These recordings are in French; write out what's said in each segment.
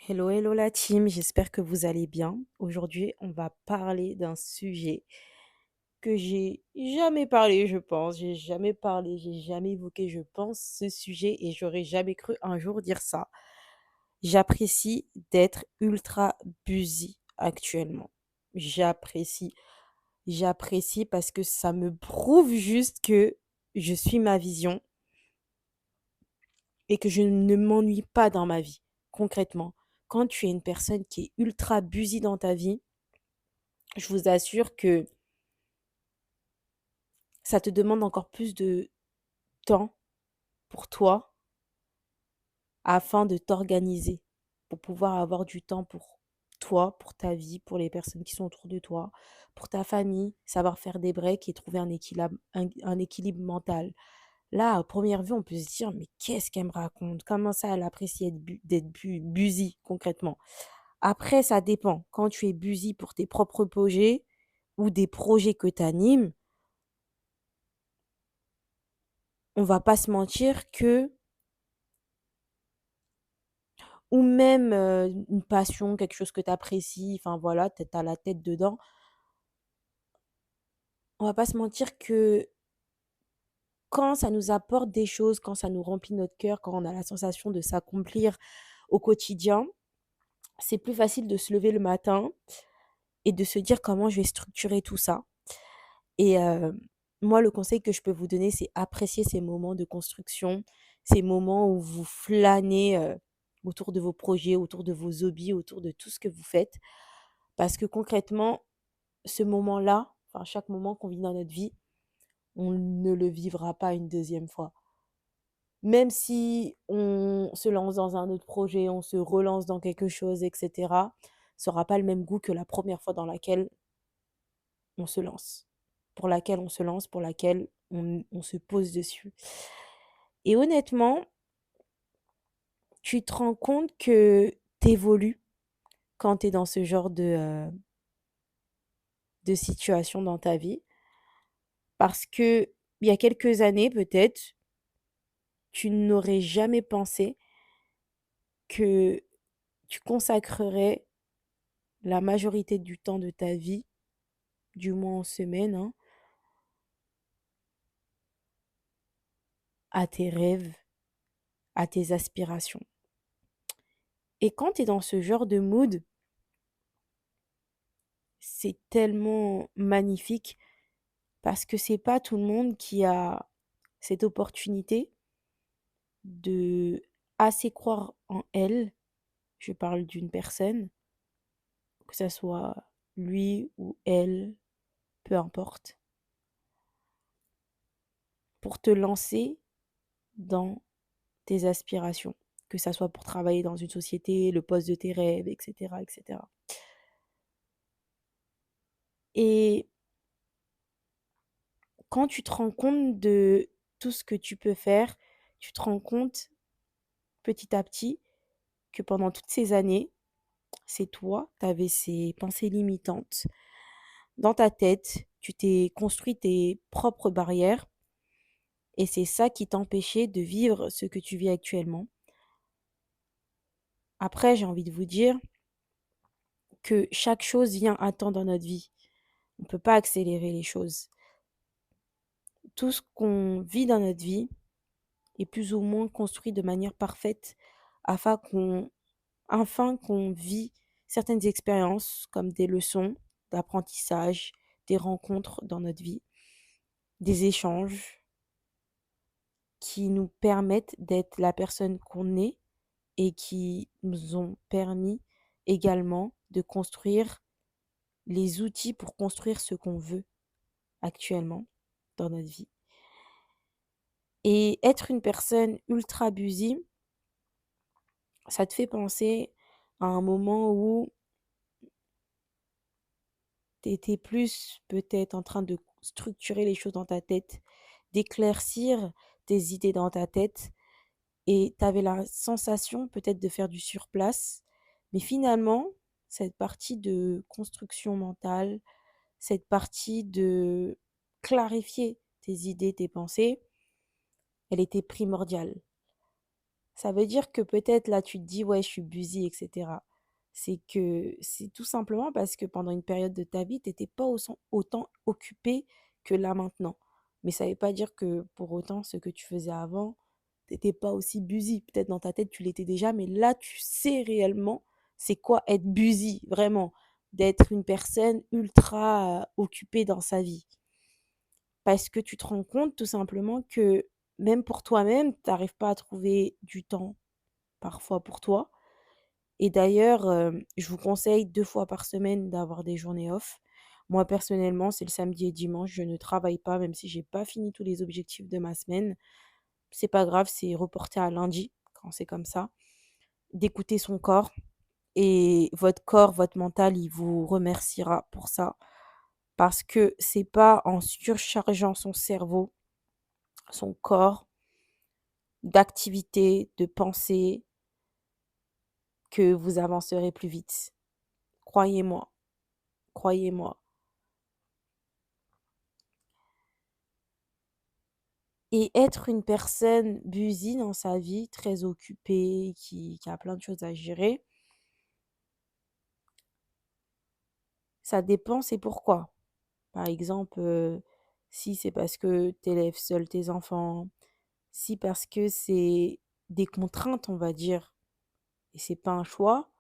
Hello, hello la team, j'espère que vous allez bien. Aujourd'hui, on va parler d'un sujet que j'ai jamais parlé, je pense. J'ai jamais parlé, j'ai jamais évoqué, je pense, ce sujet et j'aurais jamais cru un jour dire ça. J'apprécie d'être ultra busy actuellement. J'apprécie. J'apprécie parce que ça me prouve juste que je suis ma vision et que je ne m'ennuie pas dans ma vie, concrètement. Quand tu es une personne qui est ultra busy dans ta vie, je vous assure que ça te demande encore plus de temps pour toi afin de t'organiser, pour pouvoir avoir du temps pour toi, pour ta vie, pour les personnes qui sont autour de toi, pour ta famille, savoir faire des breaks et trouver un équilibre mental. Là, à première vue, on peut se dire, mais qu'est-ce qu'elle me raconte? Comment ça, elle apprécie d'être busy concrètement? Après, ça dépend. Quand tu es busy pour tes propres projets ou des projets que tu animes, on va pas se mentir que ou même, une passion, quelque chose que tu apprécies, enfin voilà, tu as la tête dedans. On va pas se mentir que quand ça nous apporte des choses, quand ça nous remplit notre cœur, quand on a la sensation de s'accomplir au quotidien, c'est plus facile de se lever le matin et de se dire: «Comment je vais structurer tout ça?» et moi, le conseil que je peux vous donner, c'est apprécier ces moments de construction, ces moments où vous flânez, autour de vos projets, autour de vos hobbies, autour de tout ce que vous faites. Parce que concrètement, ce moment-là, enfin chaque moment qu'on vit dans notre vie, on ne le vivra pas une deuxième fois. Même si on se lance dans un autre projet, on se relance dans quelque chose, et cetera, ça aura pas le même goût que la première fois dans laquelle on se lance. Pour laquelle on se lance, pour laquelle on se pose dessus. Et honnêtement, tu te rends compte que tu évolues quand tu es dans ce genre de situation dans ta vie. Parce que il y a quelques années peut-être, tu n'aurais jamais pensé que tu consacrerais la majorité du temps de ta vie, du moins en semaine, hein, à tes rêves, à tes aspirations. Et quand tu es dans ce genre de mood, c'est tellement magnifique parce que c'est pas tout le monde qui a cette opportunité de assez croire en elle. Je parle d'une personne, que ça soit lui ou elle, peu importe, pour te lancer dans tes aspirations, que ça soit pour travailler dans une société, le poste de tes rêves, etc., etc. Et quand tu te rends compte de tout ce que tu peux faire, tu te rends compte petit à petit que pendant toutes ces années, c'est toi, tu avais ces pensées limitantes dans ta tête, tu t'es construit tes propres barrières et c'est ça qui t'empêchait de vivre ce que tu vis actuellement. Après, j'ai envie de vous dire que chaque chose vient à temps dans notre vie. On ne peut pas accélérer les choses. Tout ce qu'on vit dans notre vie est plus ou moins construit de manière parfaite afin qu'on vit certaines expériences comme des leçons d'apprentissage, des rencontres dans notre vie, des échanges qui nous permettent d'être la personne qu'on est et qui nous ont permis également de construire les outils pour construire ce qu'on veut actuellement dans notre vie. Et être une personne ultra busy, ça te fait penser à un moment où tu étais plus peut-être en train de structurer les choses dans ta tête, d'éclaircir tes idées dans ta tête et tu avais la sensation peut-être de faire du surplace. Mais finalement, cette partie de construction mentale, cette partie de clarifier tes idées, tes pensées, elle était primordiale. Ça veut dire que peut-être là, tu te dis: «Ouais, je suis busy» et cetera. C'est tout simplement parce que pendant une période de ta vie, tu étais pas autant occupé que là maintenant. Mais ça veut pas dire que pour autant, ce que tu faisais avant, tu étais pas aussi busy. Peut-être dans ta tête, tu l'étais déjà, mais là, tu sais réellement c'est quoi être busy, vraiment, d'être une personne ultra, occupée dans sa vie. Parce que tu te rends compte tout simplement que même pour toi-même, tu n'arrives pas à trouver du temps parfois pour toi. Et d'ailleurs, je vous conseille 2 fois par semaine d'avoir des journées off. Moi, personnellement, c'est le samedi et dimanche, je ne travaille pas, même si j'ai pas fini tous les objectifs de ma semaine. C'est pas grave, c'est reporté à lundi, quand c'est comme ça. D'écouter son corps et votre corps, votre mental, il vous remerciera pour ça. Parce que c'est pas en surchargeant son cerveau, son corps, d'activités, de pensées, que vous avancerez plus vite. Croyez-moi, croyez-moi. Et être une personne busy dans sa vie, très occupée, qui a plein de choses à gérer, ça dépend, c'est pourquoi. Par exemple, si c'est parce que tu élèves seul tes enfants, si parce que c'est des contraintes, on va dire, et c'est pas un choix,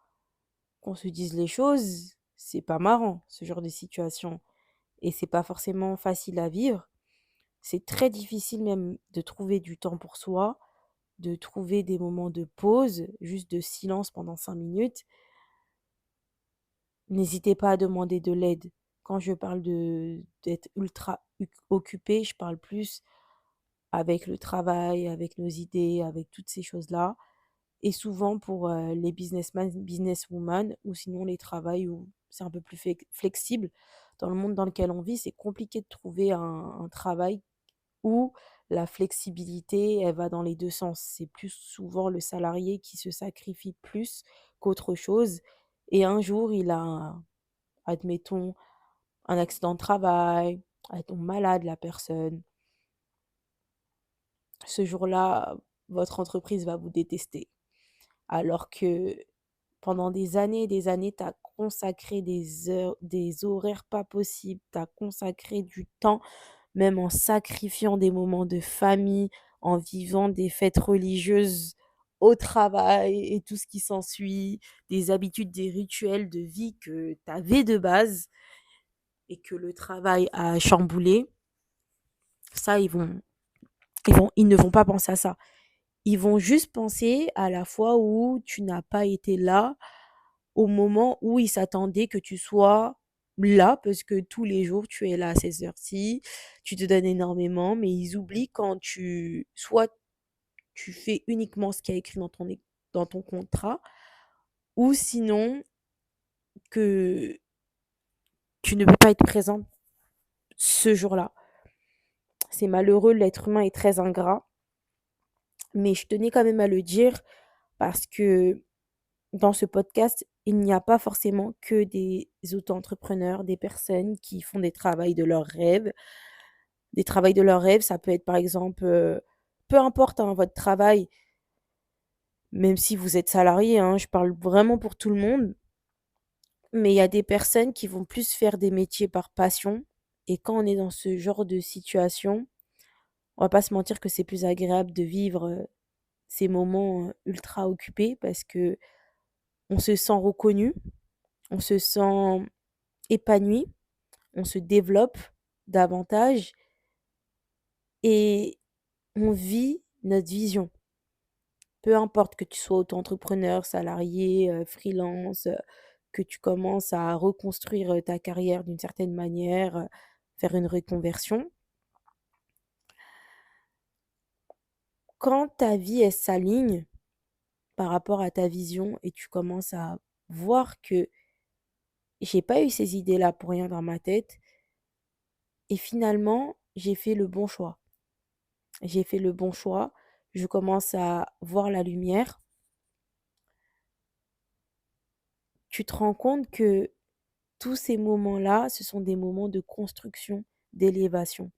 qu'on se dise les choses, c'est pas marrant, ce genre de situation. Et c'est pas forcément facile à vivre. C'est très difficile même de trouver du temps pour soi, de trouver des moments de pause, juste de silence pendant 5 minutes. N'hésitez pas à demander de l'aide. Quand je parle de d'être ultra occupé, je parle plus avec le travail, avec nos idées, avec toutes ces choses-là. Et souvent pour les businessmen, businesswomen, ou sinon les travails où c'est un peu plus flexible. Dans le monde dans lequel on vit, c'est compliqué de trouver un travail où la flexibilité, elle va dans les 2 sens. C'est plus souvent le salarié qui se sacrifie plus qu'autre chose et un jour, il a, admettons, un accident de travail, elle tombe malade la personne. Ce jour-là, votre entreprise va vous détester. Alors que pendant des années, tu as consacré des heures, des horaires pas possibles, tu as consacré du temps même en sacrifiant des moments de famille, en vivant des fêtes religieuses au travail et tout ce qui s'ensuit, des habitudes, des rituels de vie que tu avais de base et que le travail a chamboulé, ça, ils ne vont pas penser à ça. Ils vont juste penser à la fois où tu n'as pas été là, au moment où ils s'attendaient que tu sois là, parce que tous les jours, tu es là à ces heures-ci, tu te donnes énormément, mais ils oublient quand soit tu fais uniquement ce qui est écrit dans ton contrat, ou sinon que tu ne peux pas être présent ce jour-là. C'est malheureux, l'être humain est très ingrat, mais je tenais quand même à le dire parce que dans ce podcast, il n'y a pas forcément que des auto-entrepreneurs, des personnes qui font des travails de leurs rêves. Des travails de leurs rêves, ça peut être par exemple, peu importe hein, votre travail, même si vous êtes salarié, hein, je parle vraiment pour tout le monde, mais il y a des personnes qui vont plus faire des métiers par passion. Et quand on est dans ce genre de situation, on va pas se mentir que c'est plus agréable de vivre ces moments ultra occupés parce que on se sent reconnu, on se sent épanoui, on se développe davantage et on vit notre vision. Peu importe que tu sois auto-entrepreneur, salarié, freelance, que tu commences à reconstruire, ta carrière d'une certaine manière, faire une reconversion. Quand ta vie, elle s'aligne par rapport à ta vision et tu commences à voir que j'ai pas eu ces idées-là pour rien dans ma tête et finalement, j'ai fait le bon choix. J'ai fait le bon choix, je commence à voir la lumière. Tu te rends compte que tous ces moments-là, ce sont des moments de construction, d'élévation.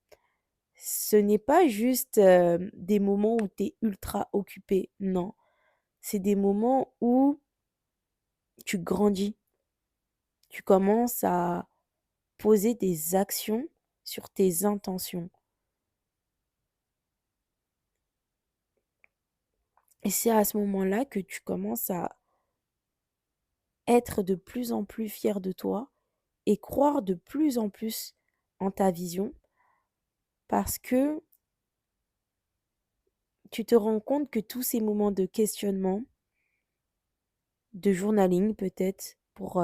Ce n'est pas juste, des moments où tu es ultra occupé, non. c'est des moments où tu grandis, tu commences à poser des actions sur tes intentions. Et c'est à ce moment-là que tu commences à être de plus en plus fier de toi et croire de plus en plus en ta vision parce que tu te rends compte que tous ces moments de questionnement, de journaling peut-être pour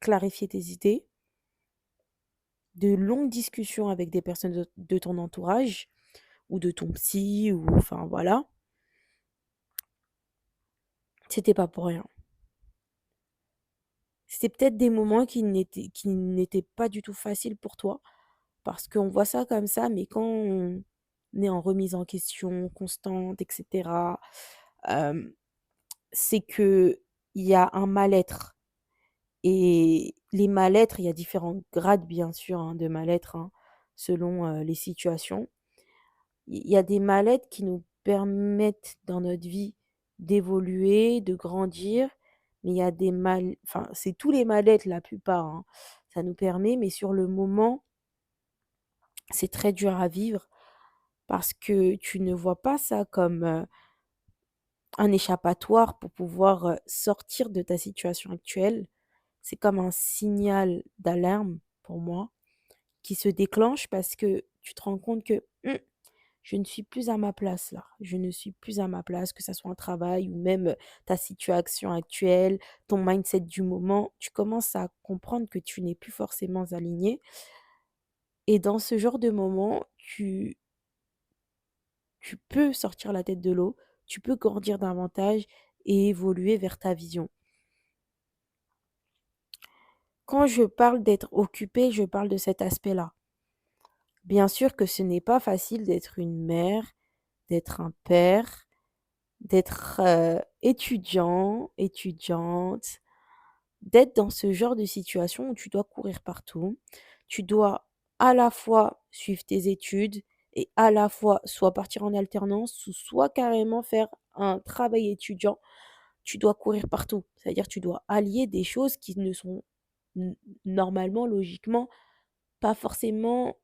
clarifier tes idées, de longues discussions avec des personnes de ton entourage ou de ton psy ou enfin voilà, c'était pas pour rien. C'était peut-être des moments qui n'étaient pas du tout faciles pour toi parce qu'on voit ça comme ça, mais quand on est en remise en question constante, etc., euh, c'est que il y a un mal-être. Et les mal-être, il y a différents grades, bien sûr, hein, de mal-être, hein, selon les situations. Il y a des mal-être qui nous permettent dans notre vie d'évoluer, de grandir, mais il y a des mal, enfin, c'est tous les mal-être, la plupart, hein, ça nous permet, mais sur le moment, c'est très dur à vivre parce que tu ne vois pas ça comme un échappatoire pour pouvoir sortir de ta situation actuelle. C'est comme un signal d'alarme pour moi qui se déclenche parce que tu te rends compte que je ne suis plus à ma place là. Je ne suis plus à ma place, que ça soit un travail ou même ta situation actuelle, ton mindset du moment. Tu commences à comprendre que tu n'es plus forcément aligné. Et dans ce genre de moment, tu peux sortir la tête de l'eau, tu peux grandir davantage et évoluer vers ta vision. Quand je parle d'être occupé, je parle de cet aspect-là. Bien sûr que ce n'est pas facile d'être une mère, d'être un père, d'être étudiant, étudiante, d'être dans ce genre de situation où tu dois courir partout. Tu dois à la fois suivre tes études et à la fois soit partir en alternance ou soit carrément faire un travail étudiant. Tu dois courir partout. C'est-à-dire tu dois allier des choses qui ne sont normalement, logiquement, pas forcément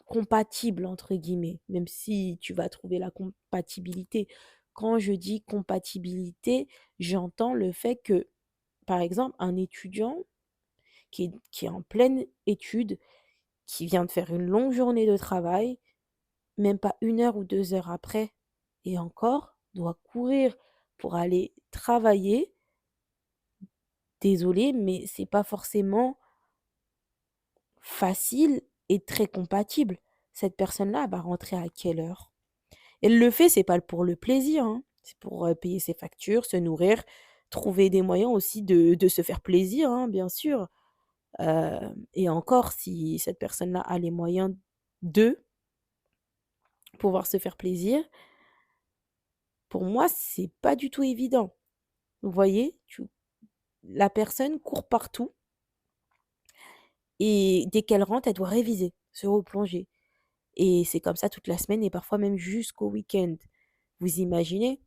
compatible entre guillemets, même si tu vas trouver la compatibilité. Quand je dis compatibilité, j'entends le fait que, par exemple, un étudiant qui est en pleine étude, qui vient de faire une longue journée de travail, même pas 1 heure ou 2 heures après, et encore, doit courir pour aller travailler. Désolé, mais c'est pas forcément facile et très compatible. Cette personne-là elle va rentrer à quelle heure? Elle le fait, c'est pas pour le plaisir, hein. C'est pour, payer ses factures, se nourrir, trouver des moyens aussi de se faire plaisir, hein, bien sûr. Et encore si cette personne-là a les moyens de pouvoir se faire plaisir, pour moi, c'est pas du tout évident. Vous voyez? Tu La personne court partout et dès qu'elle rentre, elle doit réviser, se replonger et c'est comme ça toute la semaine et parfois même jusqu'au week-end. Vous imaginez?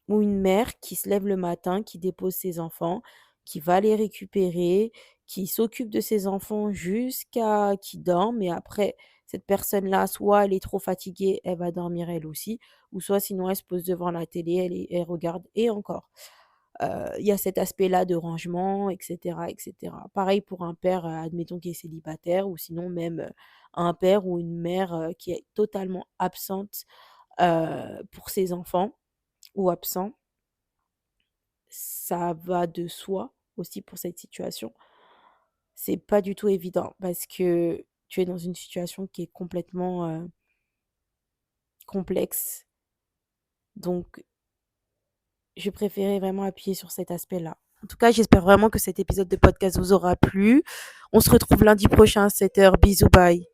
Ou une mère qui se lève le matin, qui dépose ses enfants, qui va les récupérer, qui s'occupe de ses enfants jusqu'à qu'ils dorment et après cette personne-là, soit elle est trop fatiguée, elle va dormir elle aussi, ou soit sinon elle se pose devant la télé, elle regarde et encore. Il y a cet aspect-là de rangement et cetera et cetera. Pareil pour un père, admettons qui est célibataire ou sinon même, un père ou une mère, qui est totalement absente, pour ses enfants ou absent. Ça va de soi aussi pour cette situation. C'est pas du tout évident parce que tu es dans une situation qui est complètement complexe. Donc, je préférais vraiment appuyer sur cet aspect-là. En tout cas, j'espère vraiment que cet épisode de podcast vous aura plu. On se retrouve lundi prochain à 7 heures. Bisous, bye.